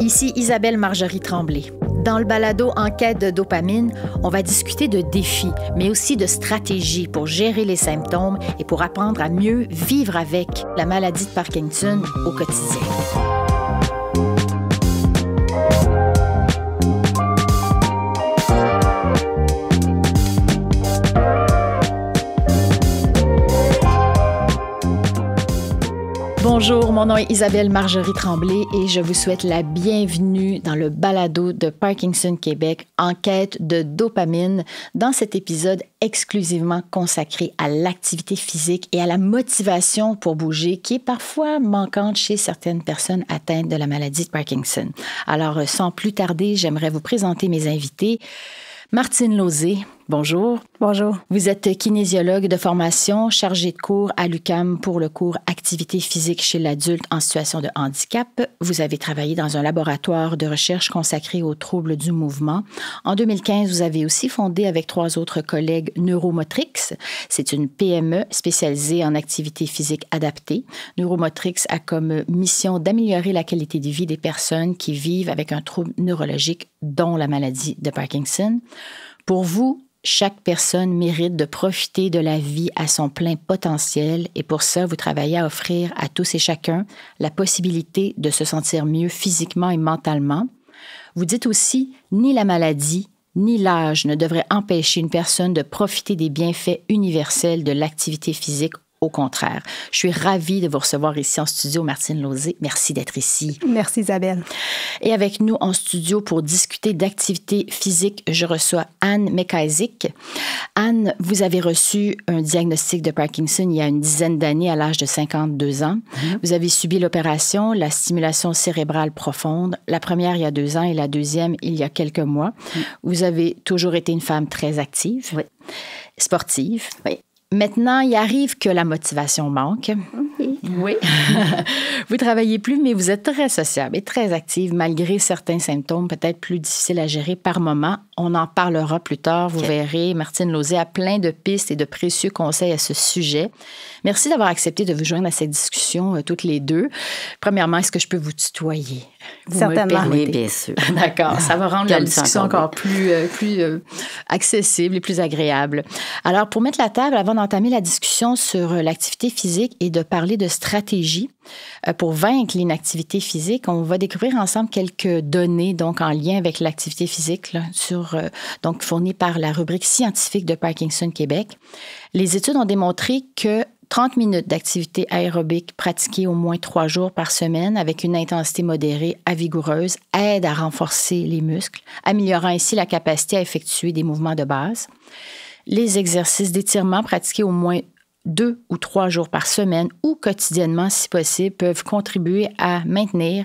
Ici Isabelle Marjorie Tremblay. Dans le balado Enquête de dopamine, on va discuter de défis, mais aussi de stratégies pour gérer les symptômes et pour apprendre à mieux vivre avec la maladie de Parkinson au quotidien. Bonjour, mon nom est Isabelle Marjorie Tremblay et je vous souhaite la bienvenue dans le balado de Parkinson Québec, Enquête de dopamine, dans cet épisode exclusivement consacré à l'activité physique et à la motivation pour bouger qui est parfois manquante chez certaines personnes atteintes de la maladie de Parkinson. Alors, sans plus tarder, j'aimerais vous présenter mes invités. Martine Lauzé, bonjour. Bonjour. Vous êtes kinésiologue de formation, chargée de cours à l'UQAM pour le cours Activité physique chez l'adulte en situation de handicap. Vous avez travaillé dans un laboratoire de recherche consacré aux troubles du mouvement. En 2015, vous avez aussi fondé avec 3 autres collègues Neuromotrix. C'est une PME spécialisée en activité physique adaptée. Neuromotrix a comme mission d'améliorer la qualité de vie des personnes qui vivent avec un trouble neurologique, dont la maladie de Parkinson. Pour vous, chaque personne mérite de profiter de la vie à son plein potentiel et pour ça, vous travaillez à offrir à tous et chacun la possibilité de se sentir mieux physiquement et mentalement. Vous dites aussi, ni la maladie, ni l'âge ne devraient empêcher une personne de profiter des bienfaits universels de l'activité physique. Au contraire, je suis ravie de vous recevoir ici en studio, Martine Lauzé. Merci d'être ici. Merci Isabelle. Et avec nous en studio pour discuter d'activité physique, je reçois Anne McIsaac. Anne, vous avez reçu un diagnostic de Parkinson il y a une dizaine d'années à l'âge de 52 ans. Vous avez subi l'opération, la stimulation cérébrale profonde, la première il y a 2 ans et la deuxième il y a quelques mois. Vous avez toujours été une femme très active, sportive. Oui. Maintenant, il arrive que la motivation manque. Oui. Vous travaillez plus, mais vous êtes très sociable et très active, malgré certains symptômes peut-être plus difficiles à gérer par moment. On en parlera plus tard. Vous verrez, Martine Lauzé a plein de pistes et de précieux conseils à ce sujet. Merci d'avoir accepté de vous joindre à cette discussion toutes les deux. Premièrement, est-ce que je peux vous tutoyer? Vous certainement. Oui, bien sûr. D'accord. Ça va rendre la discussion encore plus accessible et plus agréable. Alors, pour mettre la table, avant d'entamer la discussion sur l'activité physique et de parler de stratégie pour vaincre l'inactivité physique, on va découvrir ensemble quelques données donc en lien avec l'activité physique là, donc fournies par la rubrique scientifique de Parkinson Québec. Les études ont démontré que 30 minutes d'activité aérobique pratiquée au moins 3 jours par semaine avec une intensité modérée à vigoureuse aide à renforcer les muscles, améliorant ainsi la capacité à effectuer des mouvements de base. Les exercices d'étirement pratiqués au moins 2 ou 3 jours par semaine ou quotidiennement, si possible, peuvent contribuer à maintenir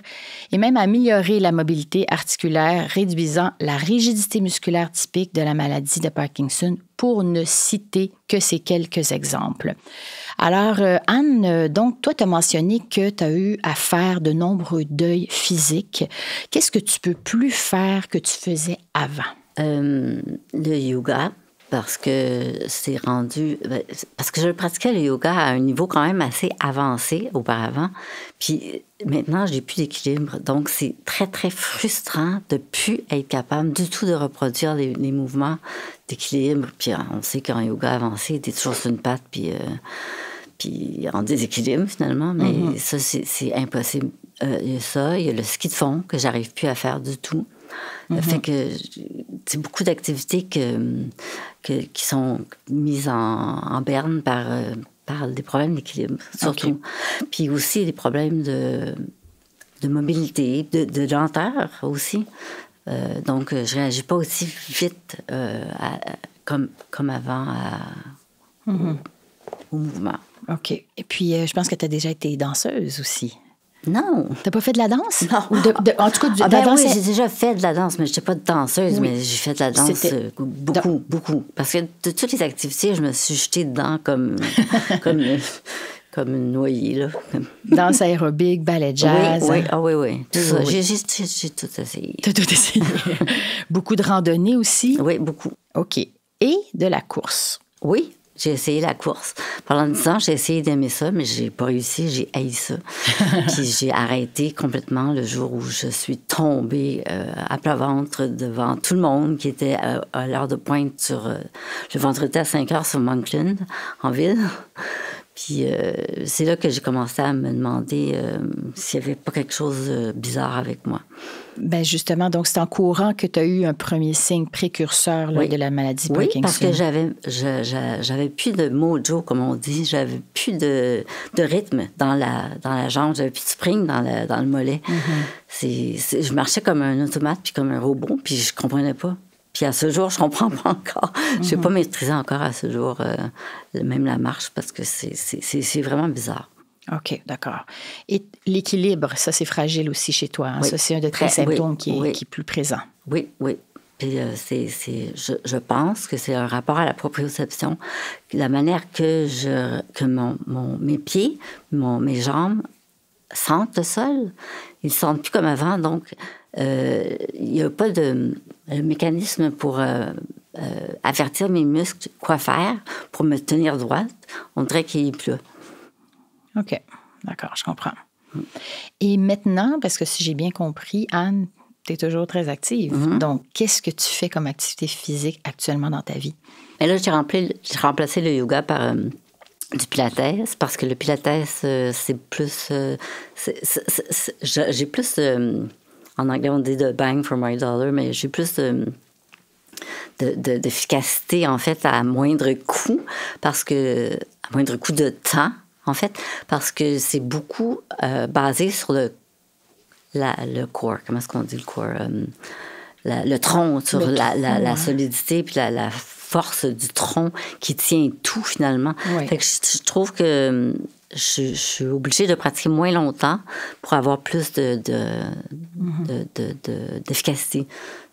et même à améliorer la mobilité articulaire, réduisant la rigidité musculaire typique de la maladie de Parkinson, pour ne citer que ces quelques exemples. Alors, Anne, donc, toi, tu as mentionné que tu as eu à faire de nombreux deuils physiques. Qu'est-ce que tu peux plus faire que tu faisais avant? Le yoga. Parce que c'est rendu... Parce que je pratiquais le yoga à un niveau quand même assez avancé auparavant. Puis maintenant, j'ai plus d'équilibre. Donc, c'est très, très frustrant de plus être capable du tout de reproduire les mouvements d'équilibre. Puis on sait qu'en yoga avancé, t'es toujours sur une patte, puis en déséquilibre finalement. Mais ça, c'est impossible. Il y a ça, il y a le ski de fond que j'arrive plus à faire du tout. Fait que c'est beaucoup d'activités qui sont mises en berne par des problèmes d'équilibre, surtout. Okay. Puis aussi des problèmes de mobilité, de lenteur aussi. Donc, je réagis pas aussi vite comme avant au mouvement. OK. Et puis, je pense que tu as déjà été danseuse aussi. Non. T'as pas fait de la danse? Non. En tout cas, de la danse. Oui, j'ai déjà fait de la danse, mais je n'étais pas danseuse, mais j'ai fait de la danse beaucoup. Parce que de toutes les activités, je me suis jetée dedans comme une noyée, là. Danse aérobique, ballet jazz. Oui. Tout ça. J'ai tout essayé. T'as tout essayé. Beaucoup de randonnées aussi? Oui, beaucoup. OK. Et de la course? Oui. J'ai essayé la course. Pendant 10 ans, j'ai essayé d'aimer ça, mais j'ai pas réussi, j'ai haï ça. Puis j'ai arrêté complètement le jour où je suis tombée à plat ventre devant tout le monde qui était à l'heure de pointe sur le vendredi à 5 heures sur Monkland, en ville. Puis c'est là que j'ai commencé à me demander s'il n'y avait pas quelque chose de bizarre avec moi. Bien, justement, donc c'est en courant que tu as eu un premier signe précurseur là, de la maladie Parkinson. Oui, parce que j'avais plus de mojo, comme on dit. J'avais plus de rythme dans la jambe. J'avais plus de spring dans le mollet. Mm-hmm. Je marchais comme un automate puis comme un robot, puis je comprenais pas. Puis à ce jour, je comprends pas encore. Mm-hmm. Je n'ai pas maîtrisé encore à ce jour même la marche parce que c'est vraiment bizarre. OK, d'accord. Et l'équilibre, ça, c'est fragile aussi chez toi. Hein? Oui. Ça, c'est un de tes symptômes qui est plus présent. Oui, oui. Puis je pense que c'est un rapport à la proprioception. La manière que mes pieds, mes jambes sentent le sol, ils ne sentent plus comme avant. Donc, il n'y a pas de mécanisme pour avertir mes muscles quoi faire pour me tenir droite. On dirait qu'il n'est plus là. OK, d'accord, je comprends. Et maintenant, parce que si j'ai bien compris, Anne, tu es toujours très active. Mm-hmm. Donc, qu'est-ce que tu fais comme activité physique actuellement dans ta vie? Et là, j'ai remplacé le yoga par du pilates, parce que le pilates, c'est plus... j'ai plus... en anglais, on dit de bang for my dollar, mais j'ai plus d'efficacité, en fait, à moindre coût, parce que... à moindre coût de temps, en fait, parce que c'est beaucoup basé sur le corps. Comment est-ce qu'on dit le corps? Le tronc, sur la solidité puis la force du tronc qui tient tout, finalement. Oui. Fait que je trouve que je suis obligée de pratiquer moins longtemps pour avoir plus d'efficacité,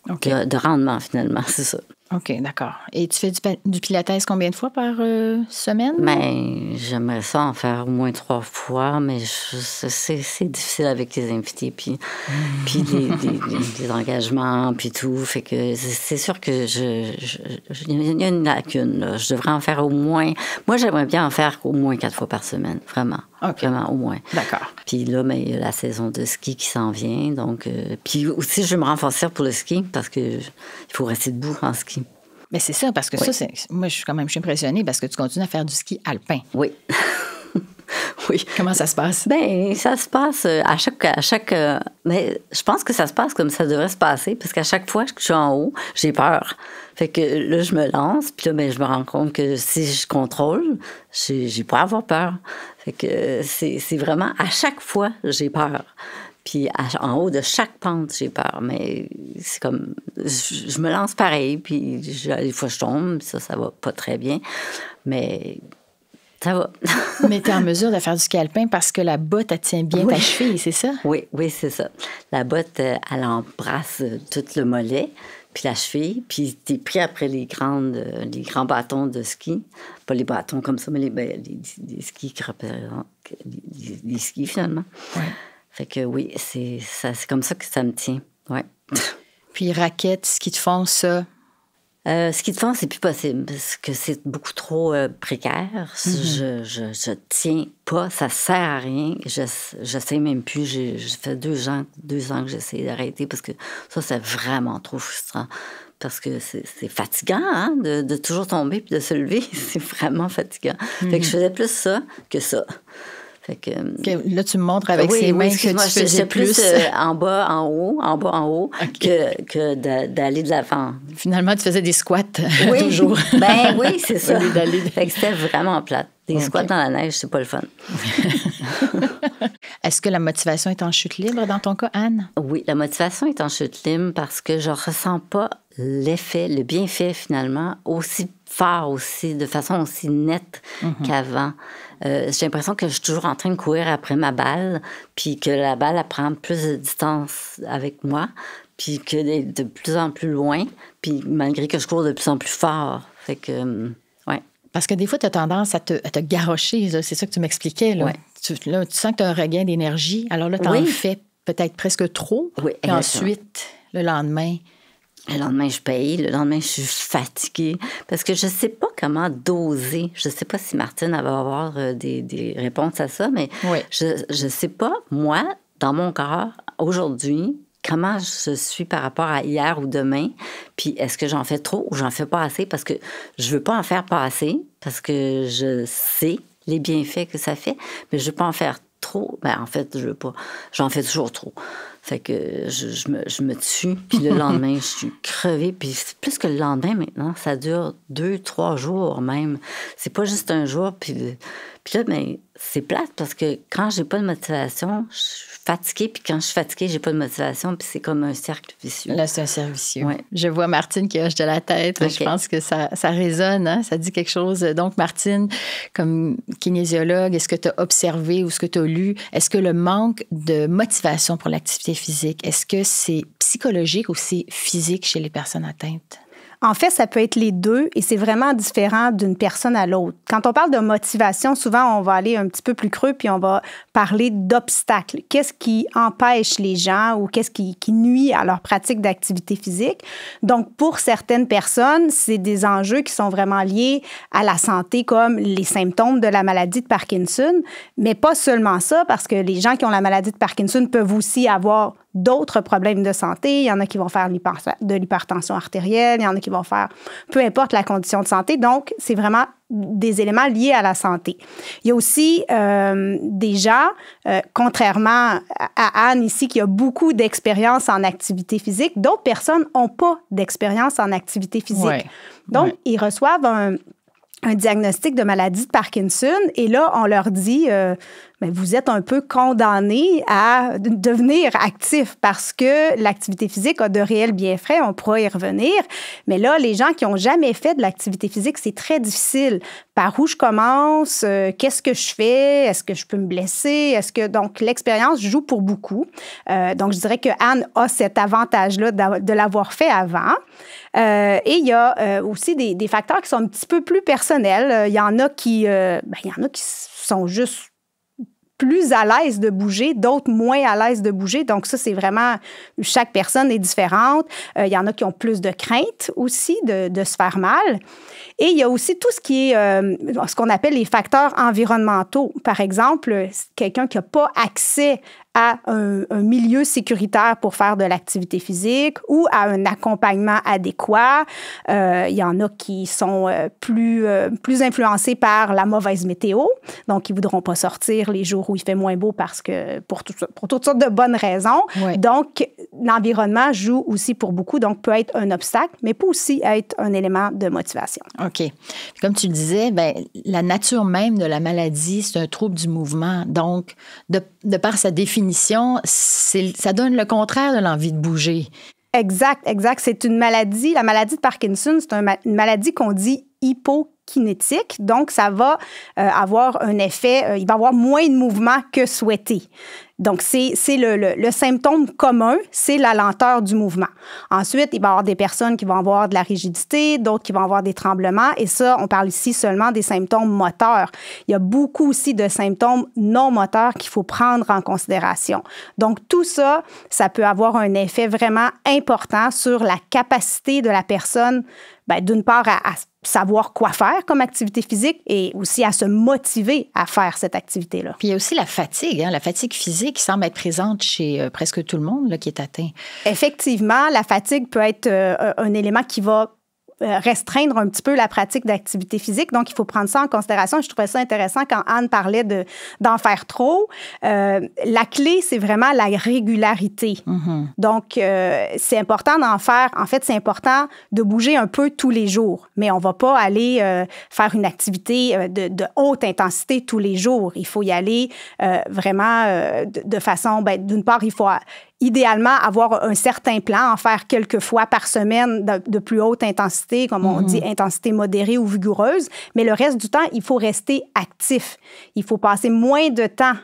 okay. de rendement, finalement, c'est ça. OK, d'accord. Et tu fais du pilates combien de fois par semaine? Bien, j'aimerais ça en faire au moins 3 fois, mais c'est difficile avec les invités, puis les engagements, puis tout. Fait que c'est sûr que il y a une lacune, là. Je devrais en faire au moins... Moi, j'aimerais bien en faire au moins 4 fois par semaine, vraiment. Okay. Vraiment, au moins. D'accord. Puis là, il y a la saison de ski qui s'en vient. Donc, puis aussi, je vais me renforcer pour le ski parce qu'il faut rester debout en ski. Mais c'est ça, parce que oui. Ça, moi, je suis impressionnée parce que tu continues à faire du ski alpin. Oui. Oui. Comment ça se passe? Bien, ça se passe à chaque mais je pense que ça se passe comme ça devrait se passer, parce qu'à chaque fois que je suis en haut, j'ai peur. Fait que là, je me lance, puis là, je me rends compte que si je contrôle, j'ai pas à avoir peur. Fait que c'est vraiment, à chaque fois, j'ai peur. Puis en haut de chaque pente, j'ai peur. Mais c'est comme, je me lance pareil, puis des fois, je tombe, ça va pas très bien. Mais... ça va. Mais tu es en mesure de faire du ski alpin parce que la botte, elle tient bien ta cheville, c'est ça? Oui, c'est ça. La botte, elle embrasse tout le mollet, puis la cheville, puis tu es pris après les grands bâtons de ski. Pas les bâtons comme ça, mais les skis qui représentent les skis, finalement. Ouais. Fait que oui, c'est comme ça que ça me tient. Ouais. Puis raquettes, ski de fond, ça... ski de fond, c'est plus possible parce que c'est beaucoup trop précaire. Mm-hmm. Je tiens pas, ça sert à rien. Je sais même plus. J'ai fait 2 ans que j'essaie d'arrêter parce que ça, c'est vraiment trop frustrant. Parce que c'est fatigant, hein, de toujours tomber puis de se lever. C'est vraiment fatigant. Mm-hmm. Fait que je faisais plus ça que ça. Fait que, là, tu me montres avec ces mains que tu faisais plus en bas, en haut, okay. que d'aller de l'avant. Finalement, tu faisais des squats toujours. Ben oui, c'est ça. Fait que c'était vraiment plate. Des squats dans la neige, c'est pas le fun. Est-ce que la motivation est en chute libre dans ton cas, Anne? Oui, la motivation est en chute libre parce que je ressens pas l'effet, le bienfait finalement, aussi fort, aussi, de façon aussi nette qu'avant. J'ai l'impression que je suis toujours en train de courir après ma balle, puis que la balle, elle prend plus de distance avec moi, puis que de plus en plus loin, puis malgré que je cours de plus en plus fort. Fait que, ouais. Parce que des fois, tu as tendance à te garrocher, là. C'est ça que tu m'expliquais. Là. Ouais. Tu sens que tu as un regain d'énergie, alors là, tu en fais peut-être presque trop, oui, et ensuite, le lendemain... Le lendemain, je paye. Le lendemain, je suis fatiguée. Parce que je ne sais pas comment doser. Je ne sais pas si Martine va avoir des réponses à ça, mais oui. Je ne sais pas, moi, dans mon corps, aujourd'hui, comment je suis par rapport à hier ou demain. Puis est-ce que j'en fais trop ou j'en fais pas assez? Parce que je veux pas en faire pas assez, parce que je sais les bienfaits que ça fait, mais je veux pas en faire trop. Ben, en fait, je veux pas. J'en fais toujours trop. Fait que je me tue, puis le lendemain, je suis crevée. Puis plus que le lendemain, maintenant, ça dure 2-3 jours même. C'est pas juste un jour, puis là, ben, c'est plate parce que quand j'ai pas de motivation, je suis fatiguée, puis quand je suis fatiguée, j'ai pas de motivation, puis c'est comme un cercle vicieux. Là, c'est un cercle vicieux. Ouais. Je vois Martine qui hoche de la tête. Okay. Je pense que ça résonne, hein? Ça dit quelque chose. Donc, Martine, comme kinésiologue, est-ce que tu as observé ou est-ce que tu as lu, est-ce que le manque de motivation pour l'activité physique, est-ce que c'est psychologique ou c'est physique chez les personnes atteintes? En fait, ça peut être les deux et c'est vraiment différent d'une personne à l'autre. Quand on parle de motivation, souvent, on va aller un petit peu plus creux puis on va parler d'obstacles. Qu'est-ce qui empêche les gens ou qu'est-ce qui nuit à leur pratique d'activité physique? Donc, pour certaines personnes, c'est des enjeux qui sont vraiment liés à la santé, comme les symptômes de la maladie de Parkinson, mais pas seulement ça, parce que les gens qui ont la maladie de Parkinson peuvent aussi avoir d'autres problèmes de santé. Il y en a qui vont faire de l'hypertension artérielle, il y en a qui vont faire peu importe la condition de santé. Donc, c'est vraiment des éléments liés à la santé. Il y a aussi des gens, contrairement à Anne ici, qui a beaucoup d'expérience en activité physique, d'autres personnes n'ont pas d'expérience en activité physique. Ouais. Donc, ils reçoivent un diagnostic de maladie de Parkinson et là, on leur dit ben, vous êtes un peu condamné à devenir actif parce que l'activité physique a de réels bienfaits, on pourra y revenir. Mais là, les gens qui n'ont jamais fait de l'activité physique, c'est très difficile. Par où je commence? Qu'est-ce que je fais? Est-ce que je peux me blesser? Donc, l'expérience joue pour beaucoup. Donc, je dirais que Anne a cet avantage-là de l'avoir fait avant. Et il y a aussi des facteurs qui sont un petit peu plus personnels. Il y en a qui sont juste plus à l'aise de bouger, d'autres moins à l'aise de bouger. Donc, ça, c'est vraiment... Chaque personne est différente. Il y en a qui ont plus de crainte aussi de se faire mal. Et il y a aussi tout ce qui est ce qu'on appelle les facteurs environnementaux. Par exemple, quelqu'un qui n'a pas accès à un milieu sécuritaire pour faire de l'activité physique ou à un accompagnement adéquat. Il y en a qui sont plus influencés par la mauvaise météo, donc ils ne voudront pas sortir les jours où il fait moins beau parce que pour toutes sortes de bonnes raisons. Oui. Donc, l'environnement joue aussi pour beaucoup, donc peut être un obstacle, mais peut aussi être un élément de motivation. OK. Comme tu le disais, bien, la nature même de la maladie, c'est un trouble du mouvement. Donc, de par sa définition, ça donne le contraire de l'envie de bouger. Exact. C'est une maladie. La maladie de Parkinson, c'est une maladie qu'on dit hypokinétique. Donc, ça va avoir un effet, il va y avoir moins de mouvement que souhaité. Donc, c'est le symptôme commun, c'est la lenteur du mouvement. Ensuite, il va y avoir des personnes qui vont avoir de la rigidité, d'autres qui vont avoir des tremblements. Et ça, on parle ici seulement des symptômes moteurs. Il y a beaucoup aussi de symptômes non moteurs qu'il faut prendre en considération. Donc, tout ça, ça peut avoir un effet vraiment important sur la capacité de la personne, bien, d'une part, à savoir quoi faire comme activité physique et aussi à se motiver à faire cette activité-là. Puis il y a aussi la fatigue physique qui semble être présente chez presque tout le monde là, qui est atteint. Effectivement, la fatigue peut être un élément qui va restreindre un petit peu la pratique d'activité physique. Donc, il faut prendre ça en considération. Je trouvais ça intéressant quand Anne parlait d'en faire trop. La clé, c'est vraiment la régularité. Mm-hmm. Donc, c'est important d'en faire. En fait, c'est important de bouger un peu tous les jours. Mais on ne va pas aller faire une activité de haute intensité tous les jours. Il faut y aller vraiment de façon... Bien, d'une part, il faut... idéalement, avoir un certain plan, en faire quelques fois par semaine de plus haute intensité, comme on dit, intensité modérée ou vigoureuse. Mais le reste du temps, il faut rester actif. Il faut passer moins de temps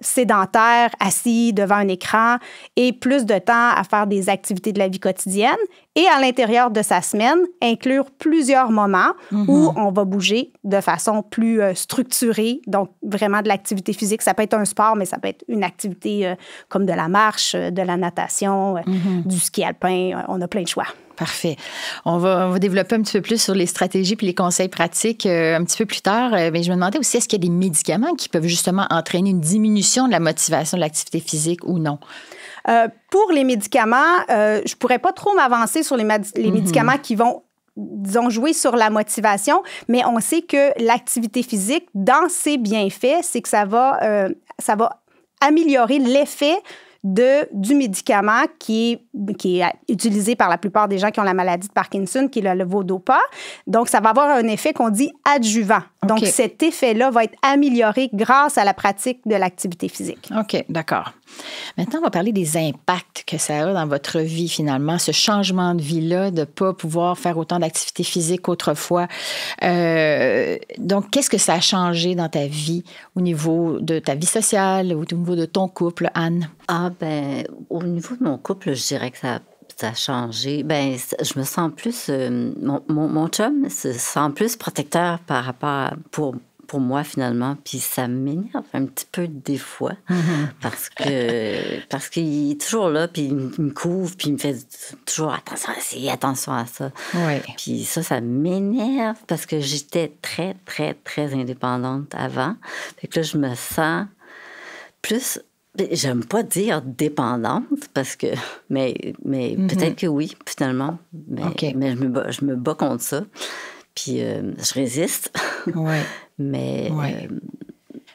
sédentaire, assis devant un écran et plus de temps à faire des activités de la vie quotidienne. Et à l'intérieur de sa semaine, inclure plusieurs moments où on va bouger de façon plus structurée. Donc, vraiment de l'activité physique. Ça peut être un sport, mais ça peut être une activité comme de la marche, de la natation, du ski alpin. On a plein de choix. Parfait. On va développer un petit peu plus sur les stratégies puis les conseils pratiques un petit peu plus tard. Mais je me demandais aussi, est-ce qu'il y a des médicaments qui peuvent justement entraîner une diminution de la motivation de l'activité physique ou non? Pour les médicaments, je ne pourrais pas trop m'avancer sur les médicaments qui vont, disons, jouer sur la motivation, mais on sait que l'activité physique, dans ses bienfaits, c'est que ça va améliorer l'effet du médicament qui est utilisé par la plupart des gens qui ont la maladie de Parkinson, qui est le levodopa. Donc, ça va avoir un effet qu'on dit adjuvant. Donc, cet effet-là va être amélioré grâce à la pratique de l'activité physique. OK, d'accord. Maintenant, on va parler des impacts que ça a dans votre vie, finalement, ce changement de vie-là, de ne pas pouvoir faire autant d'activité physique qu'autrefois. Donc, qu'est-ce que ça a changé dans ta vie au niveau de ta vie sociale ou au niveau de ton couple, Anne? Au niveau de mon couple, je dirais que ça a changé. Je me sens plus... mon chum se sent plus protecteur par rapport pour moi, finalement. Puis ça m'énerve un petit peu des fois. Parce qu'il est toujours là, puis il me couvre, puis il me fait toujours attention à ça. Oui. Puis ça m'énerve parce que j'étais très, très, très indépendante avant. Fait que là, je me sens plus... J'aime pas dire dépendante, parce que... Mais peut-être que oui, finalement. Mais je me bats contre ça. Puis je résiste. Oui. Mais...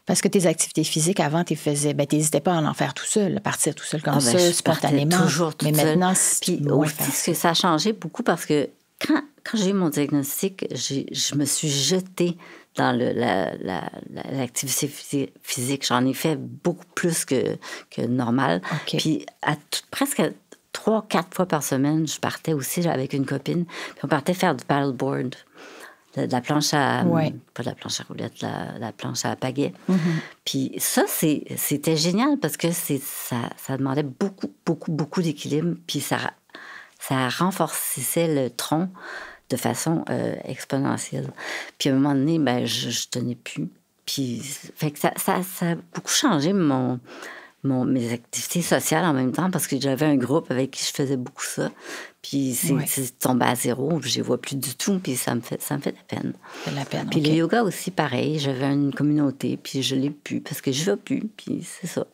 Parce que tes activités physiques, avant, tu n'hésitais pas à en faire tout seul, à partir tout seul comme ça, je spontanément. Toujours tout mais seul. Maintenant, puis aussi, ça a changé beaucoup parce que quand j'ai eu mon diagnostic, je me suis jetée dans l'activité physique. J'en ai fait beaucoup plus que normal. Okay. Puis presque 3-4 fois par semaine, je partais aussi avec une copine. Puis on partait faire du paddleboard. De la planche à... Pas de la planche à roulettes, la planche à pagaie. Puis ça, c'était génial parce que ça demandait beaucoup, beaucoup, beaucoup d'équilibre. Puis ça renforçait le tronc de façon exponentielle. Puis à un moment donné, je tenais plus. Puis fait que ça a beaucoup changé mes activités sociales en même temps parce que j'avais un groupe avec qui je faisais beaucoup ça. Puis c'est tombé à zéro, je les vois plus du tout, puis ça me fait de la peine. Ça fait de la peine, puis le yoga aussi, pareil, j'avais une communauté, puis je l'ai plus parce que je vais plus, puis c'est ça.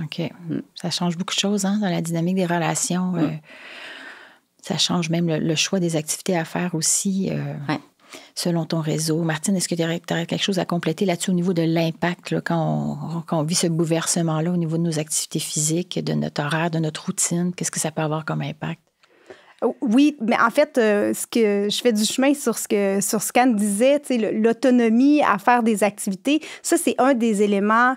OK. Ça change beaucoup de choses, hein, dans la dynamique des relations. Ça change même le choix des activités à faire aussi. Selon ton réseau. Martine, est-ce que tu aurais quelque chose à compléter là-dessus au niveau de l'impact là, quand on vit ce bouleversement-là au niveau de nos activités physiques, de notre horaire, de notre routine? Qu'est-ce que ça peut avoir comme impact? Oui, mais en fait, ce que je fais du chemin sur ce qu'Anne disait, l'autonomie à faire des activités, ça, c'est un des éléments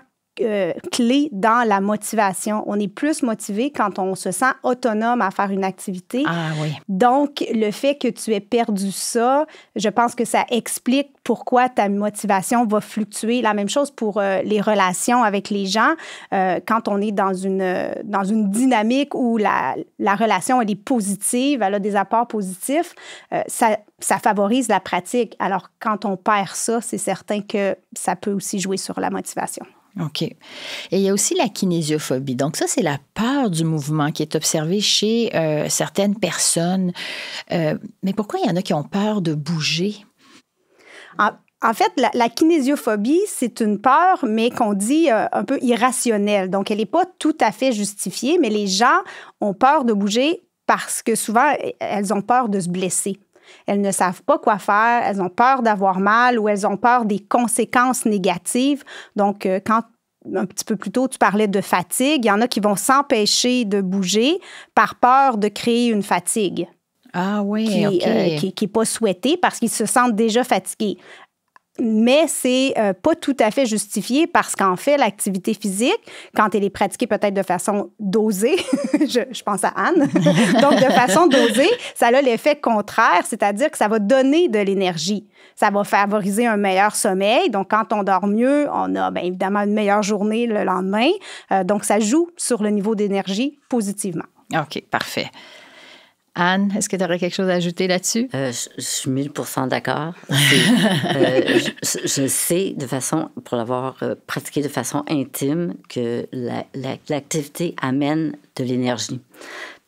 clé dans la motivation. On est plus motivé quand on se sent autonome à faire une activité. Ah oui. Donc, le fait que tu aies perdu ça, je pense que ça explique pourquoi ta motivation va fluctuer. La même chose pour les relations avec les gens. Quand on est dans une dynamique où la relation, elle est positive, elle a des apports positifs, ça favorise la pratique. Alors, quand on perd ça, c'est certain que ça peut aussi jouer sur la motivation. OK. Et il y a aussi la kinésiophobie. Donc ça, c'est la peur du mouvement qui est observée chez certaines personnes. Mais pourquoi il y en a qui ont peur de bouger? En fait, la kinésiophobie, c'est une peur, mais qu'on dit un peu irrationnelle. Donc, elle n'est pas tout à fait justifiée, mais les gens ont peur de bouger parce que souvent, elles ont peur de se blesser. Elles ne savent pas quoi faire, elles ont peur d'avoir mal ou elles ont peur des conséquences négatives. Donc, quand un petit peu plus tôt, tu parlais de fatigue, il y en a qui vont s'empêcher de bouger par peur de créer une fatigue. Ah oui, qui n'est pas souhaitée parce qu'ils se sentent déjà fatigués. Mais c'est pas tout à fait justifié parce qu'en fait, l'activité physique, quand elle est pratiquée peut-être de façon dosée, je pense à Anne, donc de façon dosée, ça a l'effet contraire, c'est-à-dire que ça va donner de l'énergie. Ça va favoriser un meilleur sommeil. Donc, quand on dort mieux, on a bien évidemment une meilleure journée le lendemain. Donc, ça joue sur le niveau d'énergie positivement. OK, parfait. Anne, est-ce que tu aurais quelque chose à ajouter là-dessus? Je suis 1000% d'accord. Je sais, pour l'avoir pratiqué de façon intime, que l'activité amène de l'énergie.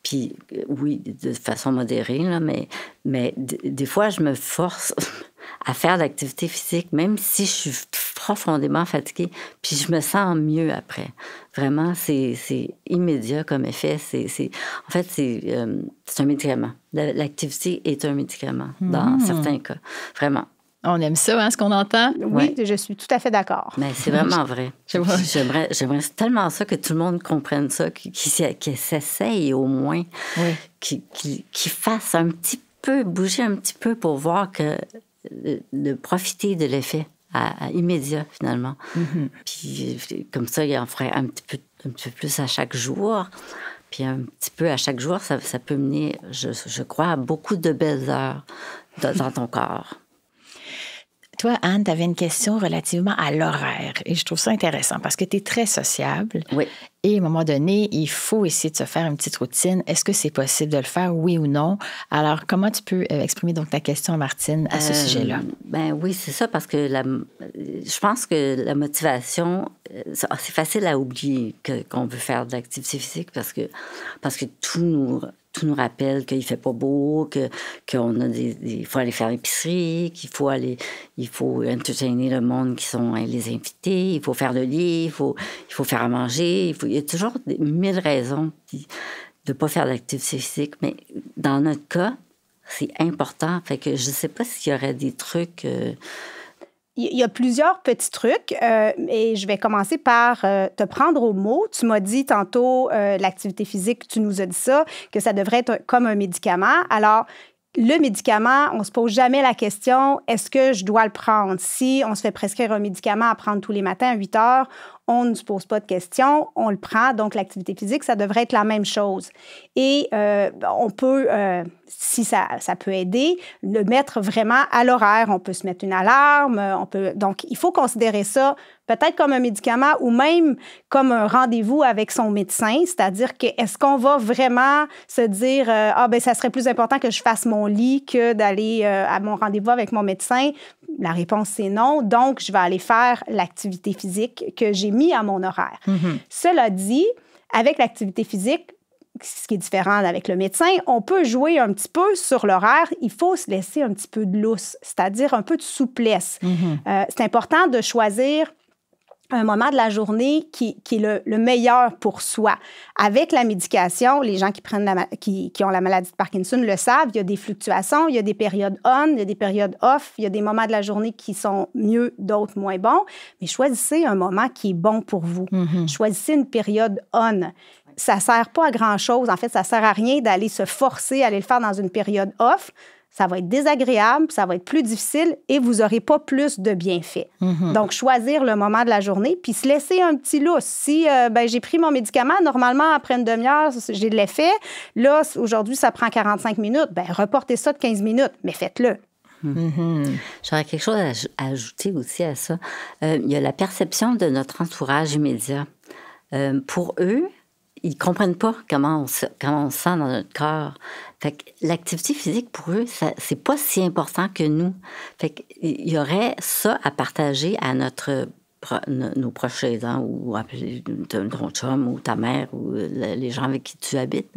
Puis oui, de façon modérée, là, mais des fois, je me force à faire de l'activité physique, même si je suis profondément fatiguée, puis je me sens mieux après. Vraiment, c'est immédiat comme effet. En fait, c'est un médicament. L'activité est un médicament, dans certains cas. Vraiment. On aime ça, hein, ce qu'on entend? Oui, je suis tout à fait d'accord. Mais c'est vraiment vrai. J'aimerais tellement ça que tout le monde comprenne ça, qu'il s'essaye au moins, qu'il fasse un petit peu, bouger un petit peu pour voir que de profiter de l'effet immédiat, finalement. Puis comme ça, il en ferait un petit peu plus à chaque jour. Puis un petit peu à chaque jour, ça peut mener, je crois, à beaucoup de belles heures dans ton corps. Toi, Anne, tu avais une question relativement à l'horaire. Et je trouve ça intéressant parce que tu es très sociable. Oui. Et à un moment donné, il faut essayer de se faire une petite routine. Est-ce que c'est possible de le faire, oui ou non? Alors, comment tu peux exprimer donc ta question, Martine, à ce sujet-là? Ben oui, c'est ça, parce que je pense que la motivation, c'est facile à oublier qu'on veut faire de l'activité physique parce que tout nous rappelle qu'il fait pas beau, qu'on a il faut aller faire l'épicerie, il faut entertainer le monde qui sont les invités, il faut faire le lit, il faut faire à manger, il y a toujours 1000 raisons de ne pas faire d'activité physique, mais dans notre cas, c'est important. Fait que je ne sais pas s'il y aurait des trucs... Il y a plusieurs petits trucs et je vais commencer par te prendre au mot. Tu m'as dit tantôt, l'activité physique, tu nous as dit ça, que ça devrait être comme un médicament. Alors, le médicament, on ne se pose jamais la question, est-ce que je dois le prendre? Si on se fait prescrire un médicament à prendre tous les matins à 8 heures, on ne se pose pas de questions, on le prend. Donc, l'activité physique, ça devrait être la même chose. Et on peut, si ça peut aider, le mettre vraiment à l'horaire. On peut se mettre une alarme. Donc, il faut considérer ça peut-être comme un médicament ou même comme un rendez-vous avec son médecin. C'est-à-dire que est-ce qu'on va vraiment se dire ça serait plus important que je fasse mon lit que d'aller à mon rendez-vous avec mon médecin? La réponse, c'est non. Donc, je vais aller faire l'activité physique que j'ai mis à mon horaire. Cela dit, avec l'activité physique, ce qui est différent avec le médecin, on peut jouer un petit peu sur l'horaire. Il faut se laisser un petit peu de lousse, c'est-à-dire un peu de souplesse. C'est important de choisir un moment de la journée qui est le meilleur pour soi. Avec la médication, les gens qui ont la maladie de Parkinson le savent, il y a des fluctuations, il y a des périodes on, il y a des périodes off, il y a des moments de la journée qui sont mieux, d'autres moins bons, mais choisissez un moment qui est bon pour vous. Choisissez une période on. Ça ne sert pas à grand-chose. En fait, ça ne sert à rien d'aller se forcer à aller le faire dans une période off. Ça va être désagréable, ça va être plus difficile et vous n'aurez pas plus de bienfaits. Donc, choisir le moment de la journée puis se laisser un petit lousse. Si j'ai pris mon médicament, normalement, après une demi-heure, j'ai de l'effet. Là, aujourd'hui, ça prend 45 minutes. Reportez ça de 15 minutes, mais faites-le. J'aurais quelque chose à ajouter aussi à ça. Il y a la perception de notre entourage immédiat. Pour eux, ils ne comprennent pas comment on se sent dans notre corps. Fait que l'activité physique, pour eux, c'est pas si important que nous. Fait qu'il y aurait ça à partager à nos proches aidants ou à ton chum ou ta mère ou les gens avec qui tu habites.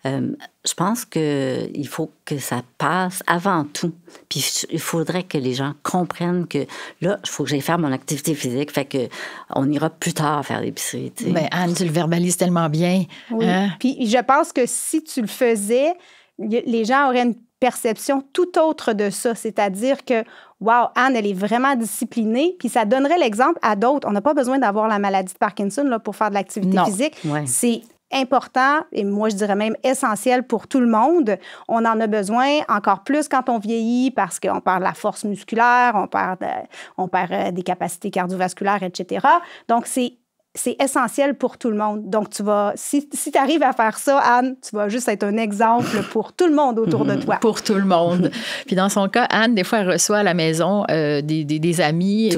Je pense qu'il faut que ça passe avant tout. Puis il faudrait que les gens comprennent que là, il faut que j'aille faire mon activité physique. Fait qu'on ira plus tard faire l'épicerie. Bien, Anne, tu le verbalises tellement bien. Oui. Puis je pense que si tu le faisais, les gens auraient une perception tout autre de ça. C'est-à-dire que, wow, Anne, elle est vraiment disciplinée. Puis ça donnerait l'exemple à d'autres. On n'a pas besoin d'avoir la maladie de Parkinson là, pour faire de l'activité physique. Ouais. C'est important, et moi, je dirais même essentiel pour tout le monde. On en a besoin encore plus quand on vieillit parce qu'on perd de la force musculaire, on perd des capacités cardiovasculaires, etc. Donc, c'est essentiel pour tout le monde. Donc, si tu arrives à faire ça, Anne, tu vas juste être un exemple pour tout le monde autour de toi. Pour tout le monde. Puis dans son cas, Anne, des fois, elle reçoit à la maison des amis.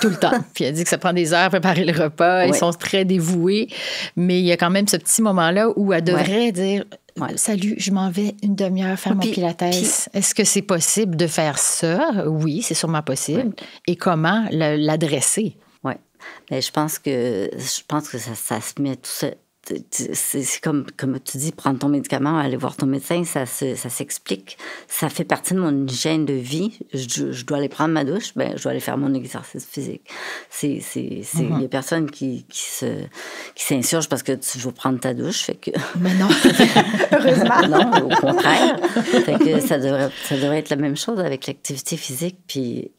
Tout le temps. Puis elle dit que ça prend des heures à préparer le repas. Ils sont très dévoués. Mais il y a quand même ce petit moment-là où elle devrait dire... Salut, je m'en vais une demi-heure faire mon pilates. Est-ce que c'est possible de faire ça? Oui, c'est sûrement possible. Et comment l'adresser? Oui. Mais je pense que ça se met tout ça. c'est comme tu dis, prendre ton médicament, aller voir ton médecin, ça s'explique. Ça fait partie de mon hygiène de vie. Je dois aller prendre ma douche, je dois aller faire mon exercice physique. Il y a personne qui s'insurge parce que tu veux prendre ta douche. Fait que... Mais non. Heureusement. Non, au contraire. Fait que ça devrait être la même chose avec l'activité physique, puis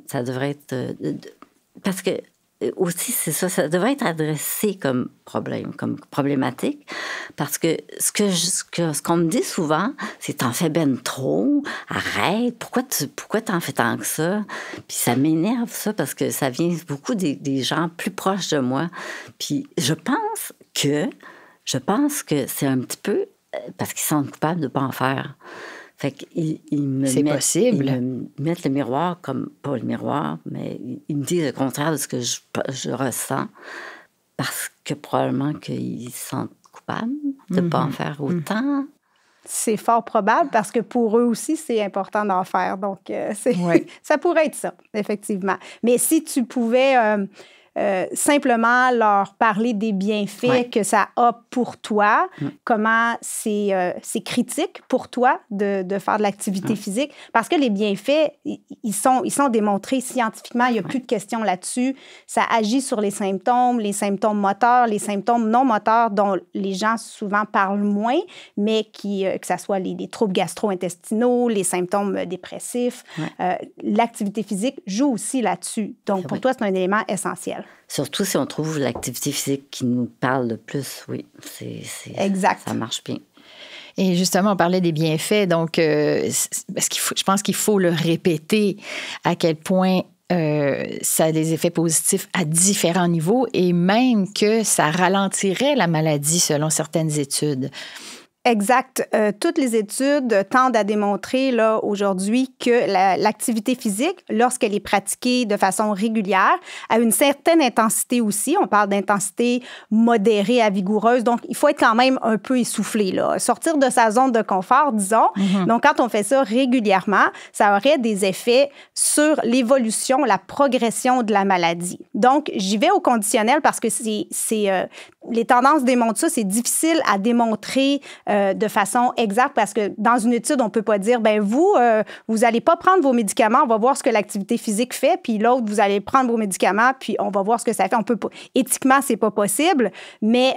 ça devrait être... parce que aussi, c'est ça devrait être adressé comme problème, comme problématique, parce que ce qu'on me dit souvent, c'est t'en fais ben trop, arrête, pourquoi t'en fais tant que ça? Puis ça m'énerve, ça, parce que ça vient beaucoup des gens plus proches de moi. Puis je pense que c'est un petit peu parce qu'ils sont coupables de ne pas en faire. Fait qu'ils c'est possible. Ils me mettent le miroir comme, pas le miroir, mais ils me disent le contraire de ce que je ressens, parce que probablement qu'ils se sentent coupables de ne pas en faire autant. C'est fort probable parce que pour eux aussi, c'est important d'en faire. Donc, ça pourrait être ça, effectivement. Mais si tu pouvais... simplement leur parler des bienfaits que ça a pour toi, comment c'est critique pour toi de faire de l'activité physique, parce que les bienfaits, ils sont démontrés scientifiquement, il n'y a plus de questions là-dessus. Ça agit sur les symptômes moteurs, les symptômes non moteurs dont les gens souvent parlent moins, mais que ça soit les troubles gastro-intestinaux, les symptômes dépressifs. L'activité physique joue aussi là-dessus. Donc, pour toi, c'est un élément essentiel. Surtout si on trouve l'activité physique qui nous parle le plus, oui. Exact. Ça marche bien. Et justement, on parlait des bienfaits, donc je pense qu'il faut le répéter à quel point ça a des effets positifs à différents niveaux et même que ça ralentirait la maladie selon certaines études. Exact. Toutes les études tendent à démontrer là, aujourd'hui que l'activité physique, lorsqu'elle est pratiquée de façon régulière, a une certaine intensité aussi. On parle d'intensité modérée à vigoureuse. Donc, il faut être quand même un peu essoufflé, là. Sortir de sa zone de confort, disons. Donc, quand on fait ça régulièrement, ça aurait des effets sur l'évolution, la progression de la maladie. Donc, j'y vais au conditionnel parce que les tendances démontrent ça. C'est difficile à démontrer de façon exacte parce que dans une étude, on ne peut pas dire, vous n'allez pas prendre vos médicaments, on va voir ce que l'activité physique fait, puis l'autre, vous allez prendre vos médicaments, puis on va voir ce que ça fait. On peut pas, éthiquement, ce n'est pas possible, mais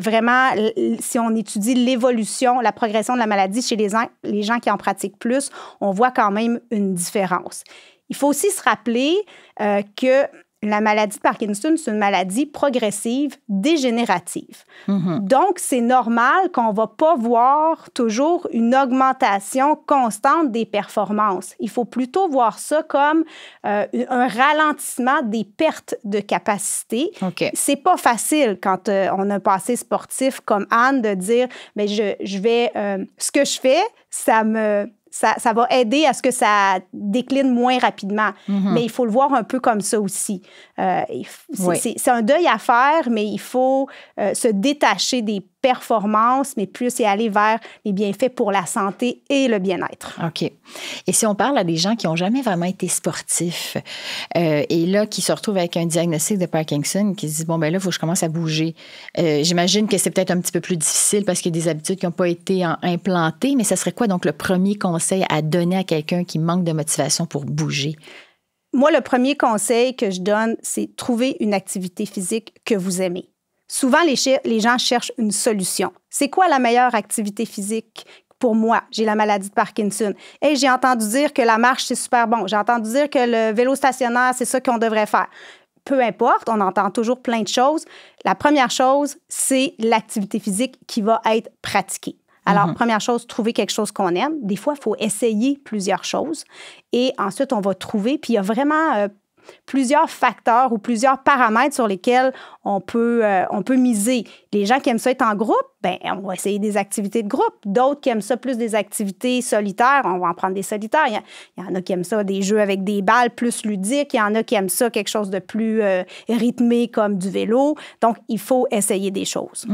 vraiment, si on étudie l'évolution, la progression de la maladie chez les gens qui en pratiquent plus, on voit quand même une différence. Il faut aussi se rappeler que la maladie de Parkinson, c'est une maladie progressive, dégénérative. Donc, c'est normal qu'on ne va pas voir toujours une augmentation constante des performances. Il faut plutôt voir ça comme un ralentissement des pertes de capacité. C'est pas facile quand on a un passé sportif comme Anne de dire, je vais, ce que je fais, ça va aider à ce que ça décline moins rapidement. Mais il faut le voir un peu comme ça aussi. C'est un deuil à faire, mais il faut se détacher des performances, mais plus y aller vers les bienfaits pour la santé et le bien-être. OK. Et si on parle à des gens qui n'ont jamais vraiment été sportifs et là, qui se retrouvent avec un diagnostic de Parkinson, qui se disent, là, il faut que je commence à bouger. J'imagine que c'est peut-être un petit peu plus difficile parce qu'il y a des habitudes qui n'ont pas été implantées, mais ça serait quoi donc le premier conseil à donner à quelqu'un qui manque de motivation pour bouger? Moi, le premier conseil que je donne, c'est trouver une activité physique que vous aimez. Souvent, les gens cherchent une solution. C'est quoi la meilleure activité physique pour moi? J'ai la maladie de Parkinson. J'ai entendu dire que la marche, c'est super bon. J'ai entendu dire que le vélo stationnaire, c'est ça qu'on devrait faire. Peu importe, on entend toujours plein de choses. La première chose, c'est l'activité physique qui va être pratiquée. Alors, première chose, trouver quelque chose qu'on aime. Des fois, il faut essayer plusieurs choses. Et ensuite, on va trouver. Puis, il y a vraiment plusieurs facteurs ou plusieurs paramètres sur lesquels on peut miser. Les gens qui aiment ça être en groupe, on va essayer des activités de groupe. D'autres qui aiment ça plus des activités solitaires, on va en prendre des solitaires. Il y en a qui aiment ça des jeux avec des balles plus ludiques. Il y en a qui aiment ça quelque chose de plus rythmé comme du vélo. Donc, il faut essayer des choses.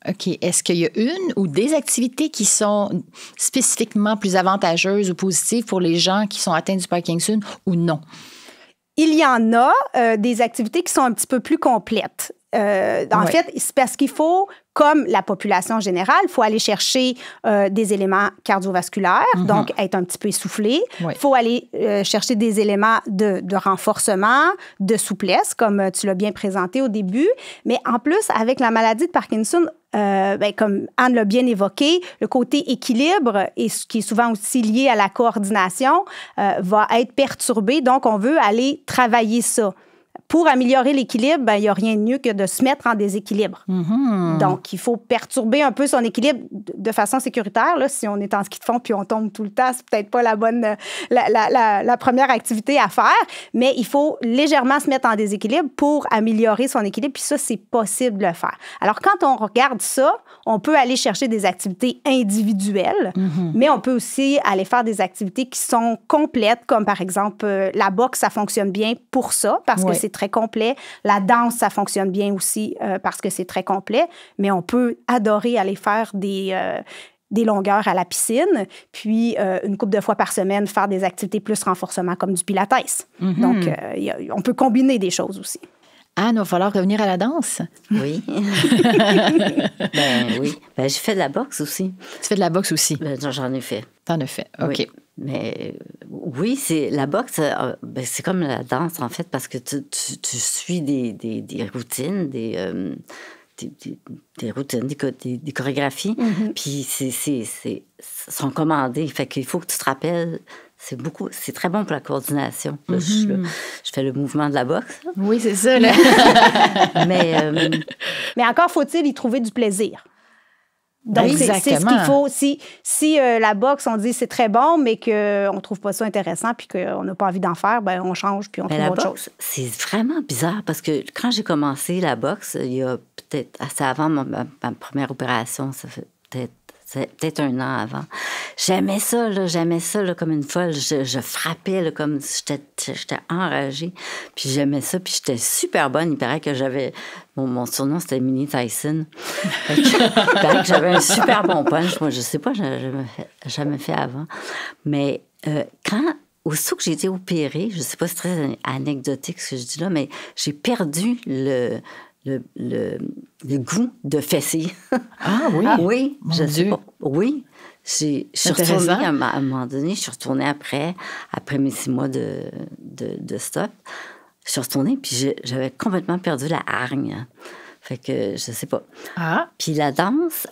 OK. Est-ce qu'il y a une ou des activités qui sont spécifiquement plus avantageuses ou positives pour les gens qui sont atteints du Parkinson ou non? Il y en a des activités qui sont un petit peu plus complètes. En fait, c'est parce qu'il faut, comme la population générale, il faut aller chercher des éléments cardiovasculaires, donc être un petit peu essoufflé. Il faut aller chercher des éléments de renforcement, de souplesse, comme tu l'as bien présenté au début. Mais en plus, avec la maladie de Parkinson, comme Anne l'a bien évoqué, le côté équilibre, et ce qui est souvent aussi lié à la coordination, va être perturbé. Donc, on veut aller travailler ça. Pour améliorer l'équilibre, il n'y a rien de mieux que de se mettre en déséquilibre. Donc, il faut perturber un peu son équilibre de façon sécuritaire. Là, si on est en ski de fond puis on tombe tout le temps, c'est peut-être pas la bonne, la première activité à faire, mais il faut légèrement se mettre en déséquilibre pour améliorer son équilibre, puis ça, c'est possible de le faire. Alors, quand on regarde ça, on peut aller chercher des activités individuelles, mais on peut aussi aller faire des activités qui sont complètes, comme par exemple, la boxe, ça fonctionne bien pour ça, parce que c'est très complet. La danse, ça fonctionne bien aussi parce que c'est très complet, mais on peut adorer aller faire des longueurs à la piscine, puis une couple de fois par semaine, faire des activités plus renforcement comme du pilates. Donc, on peut combiner des choses aussi. Anne, il va falloir revenir à la danse. Oui. Oui. J'ai fait de la boxe aussi. Tu fais de la boxe aussi? J'en ai fait. T'en as fait, OK. Oui. Mais oui, la boxe, c'est comme la danse, en fait, parce que tu suis des routines, des routines, des chorégraphies, puis sont commandées. Fait qu'il faut que tu te rappelles. C'est très bon pour la coordination. Là, je fais le mouvement de la boxe. Là. Oui, c'est ça. Là. Mais encore faut-il y trouver du plaisir. Donc, c'est ce qu'il faut. Si la boxe, on dit c'est très bon, mais qu'on ne trouve pas ça intéressant puis qu'on n'a pas envie d'en faire, on change puis on trouve autre chose. C'est vraiment bizarre parce que quand j'ai commencé la boxe, il y a peut-être assez avant ma première opération, ça fait peut-être 1 an avant. J'aimais ça comme une folle. Je frappais là, comme si j'étais enragée. Puis j'aimais ça, puis j'étais super bonne. Il paraît que j'avais... Mon surnom, c'était Mini Tyson. Il paraît que j'avais un super bon punch. Moi, je sais pas, je n'avais jamais fait avant. Mais aussitôt que j'ai été opérée, je sais pas, c'est très anecdotique ce que je dis là, mais j'ai perdu le goût de fessier. Ah oui? Oui, Mon je sais Dieu. pas. Oui. Je suis retournée à un moment donné, je suis retournée après mes 6 mois de stop. Je suis retournée, puis j'avais complètement perdu la hargne. Fait que je sais pas. Ah. Puis la danse,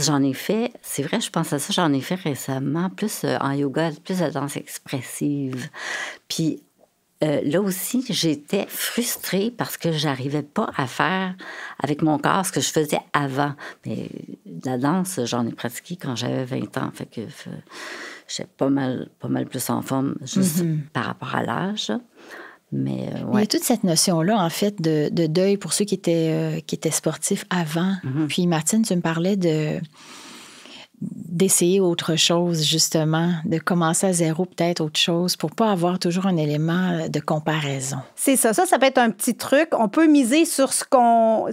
j'en ai fait, c'est vrai, je pense à ça, j'en ai fait récemment, plus en yoga, plus la danse expressive. Puis là aussi, j'étais frustrée parce que j'arrivais pas à faire avec mon corps ce que je faisais avant. Mais la danse, j'en ai pratiqué quand j'avais 20 ans. Fait que j'étais pas mal plus en forme juste par rapport à l'âge. Mais Il y a toute cette notion-là, en fait, de deuil pour ceux qui étaient sportifs avant. Puis Martine, tu me parlais d'essayer autre chose, justement, de commencer à zéro, peut-être autre chose, pour pas avoir toujours un élément de comparaison. C'est ça. Ça peut être un petit truc. On peut miser sur ce qu'on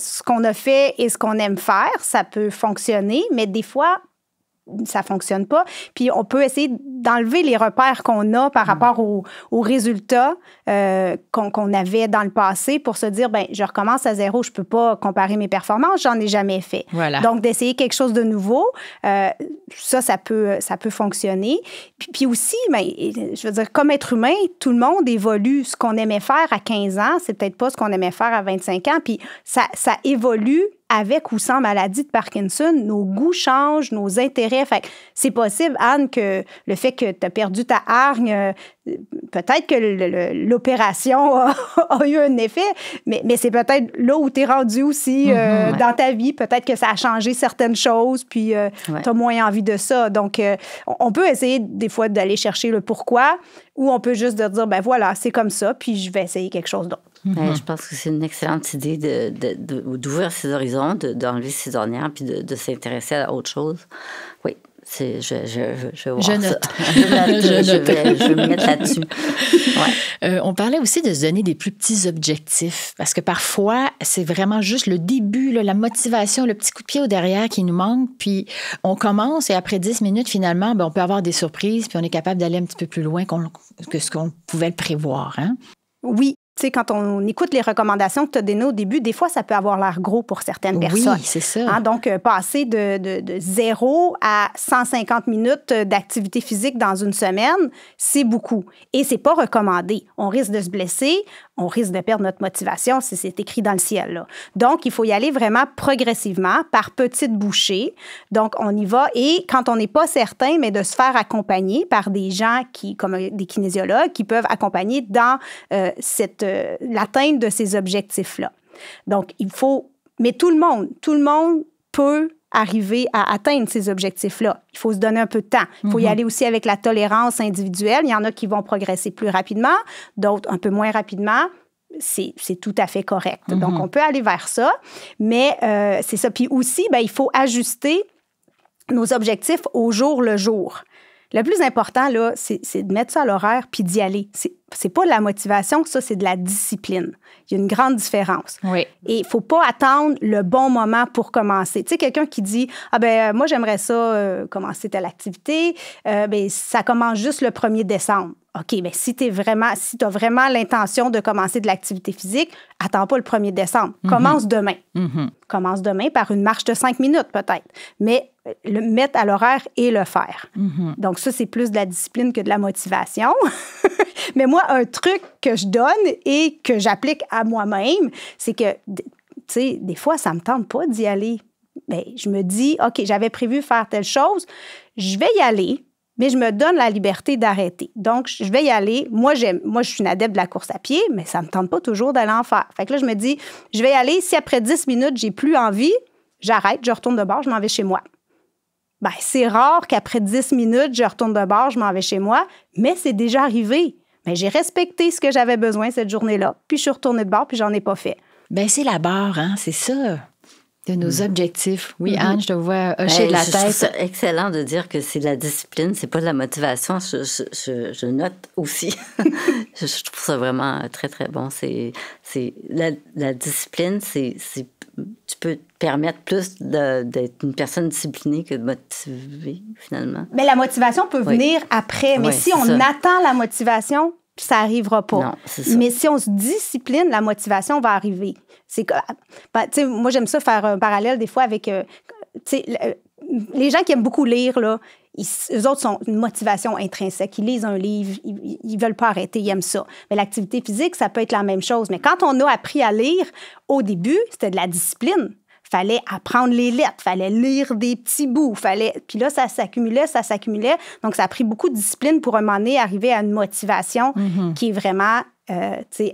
a fait et ce qu'on aime faire. Ça peut fonctionner, mais des fois, ça fonctionne pas. Puis on peut essayer d'enlever les repères qu'on a par rapport aux résultats qu'on avait dans le passé pour se dire, je recommence à zéro, je peux pas comparer mes performances, j'en ai jamais fait. Voilà. Donc, d'essayer quelque chose de nouveau, ça peut fonctionner. Puis aussi, je veux dire, comme être humain, tout le monde évolue. Ce qu'on aimait faire à 15 ans, c'est peut-être pas ce qu'on aimait faire à 25 ans. Puis ça évolue avec ou sans maladie de Parkinson, nos goûts changent, nos intérêts. Fait que c'est possible, Anne, que le fait que tu as perdu ta hargne, peut-être que l'opération a eu un effet, mais c'est peut-être là où tu es rendu aussi dans ta vie. Peut-être que ça a changé certaines choses, puis tu as moins envie de ça. Donc, on peut essayer des fois d'aller chercher le pourquoi, ou on peut juste de dire, voilà, c'est comme ça, puis je vais essayer quelque chose d'autre. Je pense que c'est une excellente idée d'ouvrir ses horizons, d'enlever ses ornières, puis de s'intéresser à autre chose. Oui, je vais voir ça. Note. Je vais me mettre là-dessus. Ouais. On parlait aussi de se donner des plus petits objectifs, parce que parfois, c'est vraiment juste le début, la motivation, le petit coup de pied au derrière qui nous manque, puis on commence et après 10 minutes, finalement, on peut avoir des surprises, puis on est capable d'aller un petit peu plus loin que ce qu'on pouvait le prévoir. Hein? Oui. Tu sais, quand on écoute les recommandations que tu as données au début, des fois, ça peut avoir l'air gros pour certaines personnes. Oui, c'est ça. Hein, donc, passer de 0 à 150 minutes d'activité physique dans une semaine, c'est beaucoup. Et c'est pas recommandé. On risque de se blesser, on risque de perdre notre motivation si c'est écrit dans le ciel, là. Donc, il faut y aller vraiment progressivement, par petites bouchées. Donc, on y va. Et quand on n'est pas certain, mais de se faire accompagner par des gens comme des kinésiologues, qui peuvent accompagner dans l'atteinte de ces objectifs-là. Donc, mais tout le monde peut arriver à atteindre ces objectifs-là. Il faut se donner un peu de temps. Il faut y aller aussi avec la tolérance individuelle. Il y en a qui vont progresser plus rapidement, d'autres un peu moins rapidement. C'est tout à fait correct. Donc, on peut aller vers ça, mais c'est ça. Puis aussi, il faut ajuster nos objectifs au jour le jour. Le plus important, là, c'est de mettre ça à l'horaire puis d'y aller. C'est pas de la motivation, ça, c'est de la discipline. Il y a une grande différence. Oui. Et il faut pas attendre le bon moment pour commencer. Tu sais, quelqu'un qui dit « Ah ben moi, j'aimerais ça commencer telle activité. Ça commence juste le 1er décembre. » OK, bien, si tu as vraiment l'intention de commencer de l'activité physique, attends pas le 1er décembre. Commence demain. Commence demain par une marche de 5 minutes peut-être. Mais le mettre à l'horaire et le faire. Donc ça, c'est plus de la discipline que de la motivation. Mais moi, un truc que je donne et que j'applique à moi-même, c'est que, tu sais, des fois, ça me tente pas d'y aller. Bien, je me dis, OK, j'avais prévu faire telle chose, je vais y aller, mais je me donne la liberté d'arrêter. Donc, je vais y aller. Moi, je suis une adepte de la course à pied, mais ça me tente pas toujours d'aller en faire. Fait que là, je me dis, je vais y aller. Si après 10 minutes, j'ai plus envie, j'arrête, je retourne de bord, je m'en vais chez moi. Bien, c'est rare qu'après 10 minutes, je retourne de bord, je m'en vais chez moi, mais c'est déjà arrivé. Mais j'ai respecté ce que j'avais besoin cette journée-là, puis je suis retournée de bord, puis j'en ai pas fait. Bien, c'est la barre, hein, c'est ça, de nos objectifs. Oui, Anne, je te vois hocher de la tête. Je trouve ça excellent de dire que c'est de la discipline, c'est pas de la motivation. Je note aussi. Je trouve ça vraiment très, très bon. La discipline, tu peux te permettre plus d'être une personne disciplinée que de motiver, finalement. Mais la motivation peut venir après. Mais si on attend la motivation, ça n'arrivera pas. Non, c'est ça. Mais si on se discipline, la motivation va arriver. Moi, j'aime ça faire un parallèle des fois avec... les gens qui aiment beaucoup lire, là, eux autres sont une motivation intrinsèque. Ils lisent un livre, ils ne veulent pas arrêter, ils aiment ça. Mais l'activité physique, ça peut être la même chose. Mais quand on a appris à lire, au début, c'était de la discipline. Il fallait apprendre les lettres, il fallait lire des petits bouts. Puis là, ça s'accumulait. Donc, ça a pris beaucoup de discipline pour, un moment donné, arriver à une motivation qui est vraiment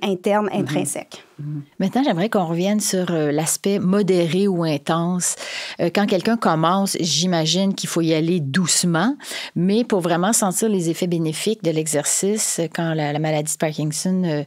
interne, intrinsèque. Maintenant, j'aimerais qu'on revienne sur l'aspect modéré ou intense. Quand quelqu'un commence, j'imagine qu'il faut y aller doucement, mais pour vraiment sentir les effets bénéfiques de l'exercice, quand la maladie de Parkinson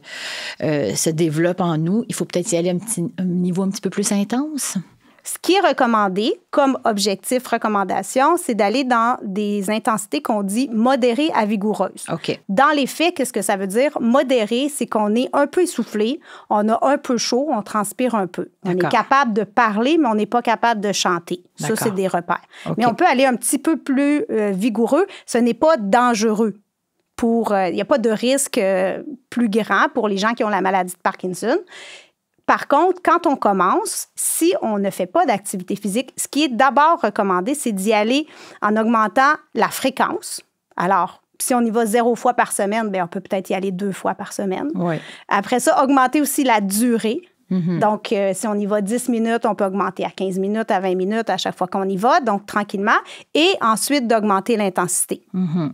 se développe en nous, il faut peut-être y aller à un niveau un petit peu plus intense. Ce qui est recommandé comme objectif, recommandation, c'est d'aller dans des intensités qu'on dit modérées à vigoureuses. OK. Dans les faits, qu'est-ce que ça veut dire? Modéré, c'est qu'on est un peu essoufflé, on a un peu chaud, on transpire un peu. On est capable de parler, mais on n'est pas capable de chanter. Ça, c'est des repères. Okay. Mais on peut aller un petit peu plus vigoureux. Ce n'est pas dangereux. Il n'y a pas de risque plus grand pour les gens qui ont la maladie de Parkinson. Par contre, quand on commence, si on ne fait pas d'activité physique, ce qui est d'abord recommandé, c'est d'y aller en augmentant la fréquence. Alors, si on y va 0 fois par semaine, bien, on peut peut-être y aller 2 fois par semaine. Oui. Après ça, augmenter aussi la durée. Donc, si on y va 10 minutes, on peut augmenter à 15 minutes, à 20 minutes à chaque fois qu'on y va, donc tranquillement. Et ensuite, d'augmenter l'intensité.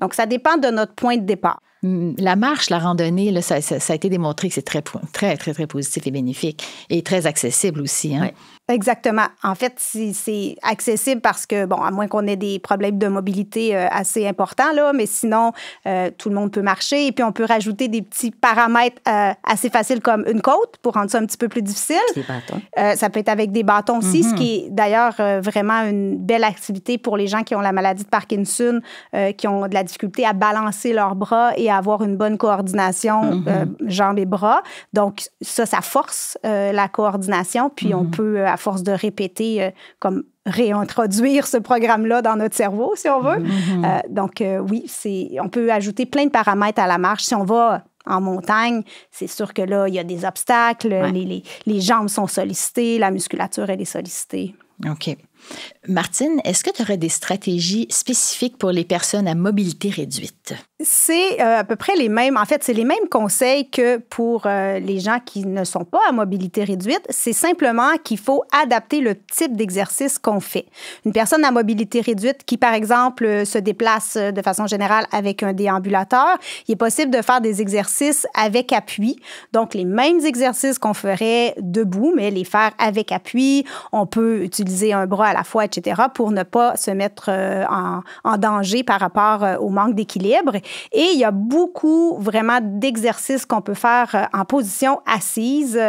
Donc, ça dépend de notre point de départ. La marche, la randonnée, là, ça a été démontré que c'est très, très, très, très positif et bénéfique et très accessible aussi. Hein? Oui. Exactement. En fait, c'est accessible parce que, bon, à moins qu'on ait des problèmes de mobilité assez importants, là, mais sinon, tout le monde peut marcher. Et puis, on peut rajouter des petits paramètres assez faciles comme une côte pour rendre ça un petit peu plus difficile. Des bâtons. Ça peut être avec des bâtons aussi, ce qui est d'ailleurs vraiment une belle activité pour les gens qui ont la maladie de Parkinson, qui ont de la difficulté à balancer leurs bras et à avoir une bonne coordination jambes et bras. Donc, ça force la coordination. Puis, on peut, à force de répéter, comme réintroduire ce programme-là dans notre cerveau, si on veut. Donc, oui, on peut ajouter plein de paramètres à la marche. Si on va en montagne, c'est sûr que là, il y a des obstacles, les jambes sont sollicitées, la musculature, elle est sollicitée. OK. Martine, est-ce que tu aurais des stratégies spécifiques pour les personnes à mobilité réduite? C'est à peu près les mêmes. En fait, c'est les mêmes conseils que pour les gens qui ne sont pas à mobilité réduite. C'est simplement qu'il faut adapter le type d'exercice qu'on fait. Une personne à mobilité réduite qui, par exemple, se déplace de façon générale avec un déambulateur, il est possible de faire des exercices avec appui. Donc, les mêmes exercices qu'on ferait debout, mais les faire avec appui. On peut utiliser un bras à la fois, etc., pour ne pas se mettre en danger par rapport au manque d'équilibre. Et il y a beaucoup vraiment d'exercices qu'on peut faire en position assise.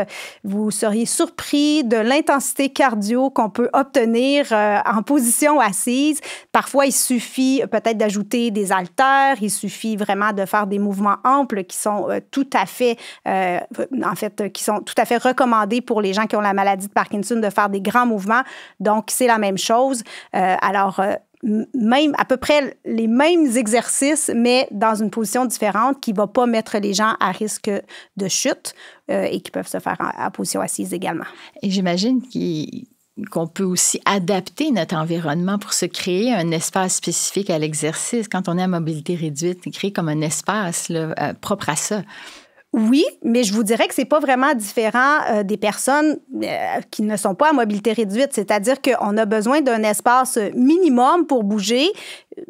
Vous seriez surpris de l'intensité cardio qu'on peut obtenir en position assise. Parfois, il suffit peut-être d'ajouter des haltères. Il suffit vraiment de faire des mouvements amples qui sont tout à fait recommandés pour les gens qui ont la maladie de Parkinson de faire des grands mouvements. Donc, c'est la même chose. Même à peu près les mêmes exercices, mais dans une position différente qui ne va pas mettre les gens à risque de chute et qui peuvent se faire en position assise également. Et j'imagine qu'on peut aussi adapter notre environnement pour se créer un espace spécifique à l'exercice. Quand on est à mobilité réduite, créer comme un espace là, propre à ça. Oui, mais je vous dirais que c'est pas vraiment différent des personnes qui ne sont pas à mobilité réduite. C'est-à-dire qu'on a besoin d'un espace minimum pour bouger,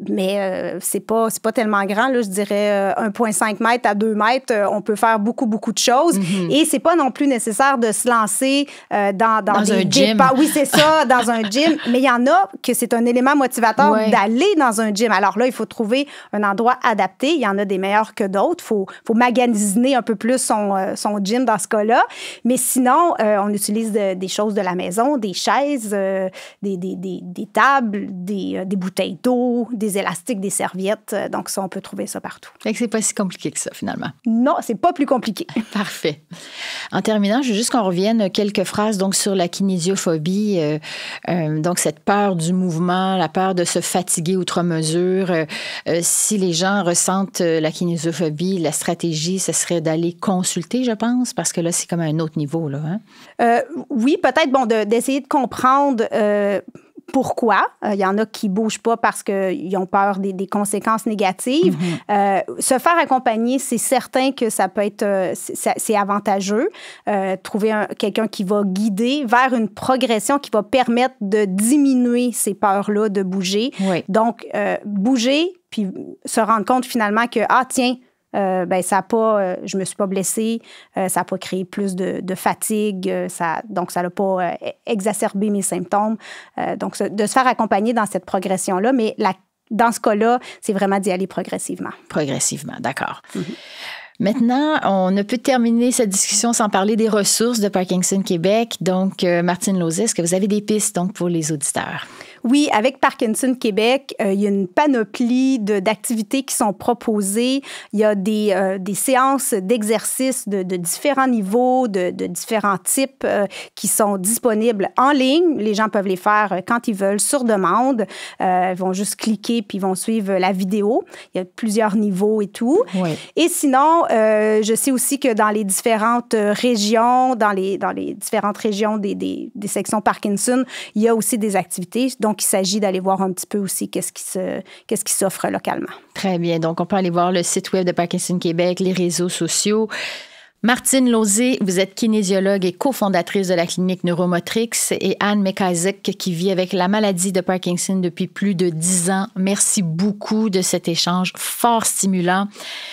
mais c'est pas tellement grand. Là, je dirais 1,5 mètres à 2 mètres, on peut faire beaucoup, beaucoup de choses. Mm-hmm. Et c'est pas non plus nécessaire de se lancer dans un gym. Oui, c'est ça, dans un gym. Mais il y en a que c'est un élément motivateur d'aller dans un gym. Alors là, il faut trouver un endroit adapté. Il y en a des meilleurs que d'autres. Faut magasiner un peu plus son gym dans ce cas-là. Mais sinon, on utilise des choses de la maison, des chaises, des tables, des bouteilles d'eau, des élastiques, des serviettes. Donc ça, on peut trouver ça partout. Fait que c'est pas si compliqué que ça, finalement. Non, c'est pas plus compliqué. Parfait. En terminant, je veux juste qu'on revienne quelques phrases donc, sur la kinésiophobie. Donc, cette peur du mouvement, la peur de se fatiguer outre mesure. Si les gens ressentent la kinésiophobie, la stratégie, ce serait d'aller consulter, je pense, parce que là, c'est comme à un autre niveau, là. Hein? Oui, peut-être, d'essayer de comprendre pourquoi. Il y en a qui ne bougent pas parce qu'ils ont peur des conséquences négatives. Mm-hmm. Se faire accompagner, c'est certain que ça peut être... c'est avantageux. Trouver quelqu'un qui va guider vers une progression qui va permettre de diminuer ces peurs-là de bouger. Oui. Donc, bouger, puis se rendre compte finalement que, tiens, ça a pas, je me suis pas blessée, ça n'a pas créé plus de fatigue, donc ça n'a pas exacerbé mes symptômes. Donc, de se faire accompagner dans cette progression-là, mais dans ce cas-là, c'est vraiment d'y aller progressivement. Progressivement, d'accord. Mm-hmm. Maintenant, on ne peut terminer cette discussion sans parler des ressources de Parkinson Québec. Donc, Martine Lauzet, est-ce que vous avez des pistes donc, pour les auditeurs? Oui, avec Parkinson Québec, il y a une panoplie d'activités qui sont proposées. Il y a des séances d'exercices de différents niveaux, de différents types qui sont disponibles en ligne. Les gens peuvent les faire quand ils veulent, sur demande. Ils vont juste cliquer puis ils vont suivre la vidéo. Il y a plusieurs niveaux et tout. Oui. Et sinon, je sais aussi que dans les différentes régions, dans les différentes régions des sections Parkinson, il y a aussi des activités. Donc, il s'agit d'aller voir un petit peu aussi qu'est-ce qui s'offre localement. Très bien. Donc, on peut aller voir le site web de Parkinson Québec, les réseaux sociaux. Martine Lauzet, vous êtes kinésiologue et cofondatrice de la clinique Neuromotrix, et Anne McIsaac qui vit avec la maladie de Parkinson depuis plus de 10 ans. Merci beaucoup de cet échange fort stimulant.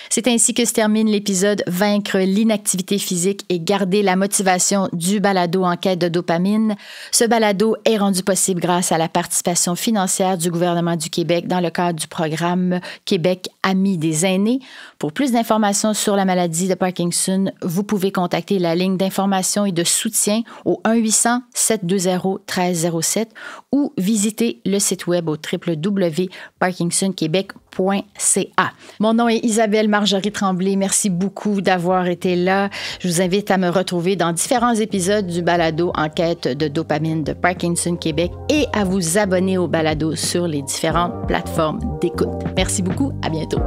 C'est ainsi que se termine l'épisode Vaincre l'inactivité physique et garder la motivation du balado en quête de dopamine. Ce balado est rendu possible grâce à la participation financière du gouvernement du Québec dans le cadre du programme Québec Amis des aînés. Pour plus d'informations sur la maladie de Parkinson, vous pouvez contacter la ligne d'information et de soutien au 1-800-720-1307 ou visiter le site web au www.parkinsonquebec.ca. Mon nom est Isabelle Marjorie Tremblay. Merci beaucoup d'avoir été là. Je vous invite à me retrouver dans différents épisodes du balado en quête de dopamine de Parkinson Québec et à vous abonner au balado sur les différentes plateformes d'écoute. Merci beaucoup. À bientôt.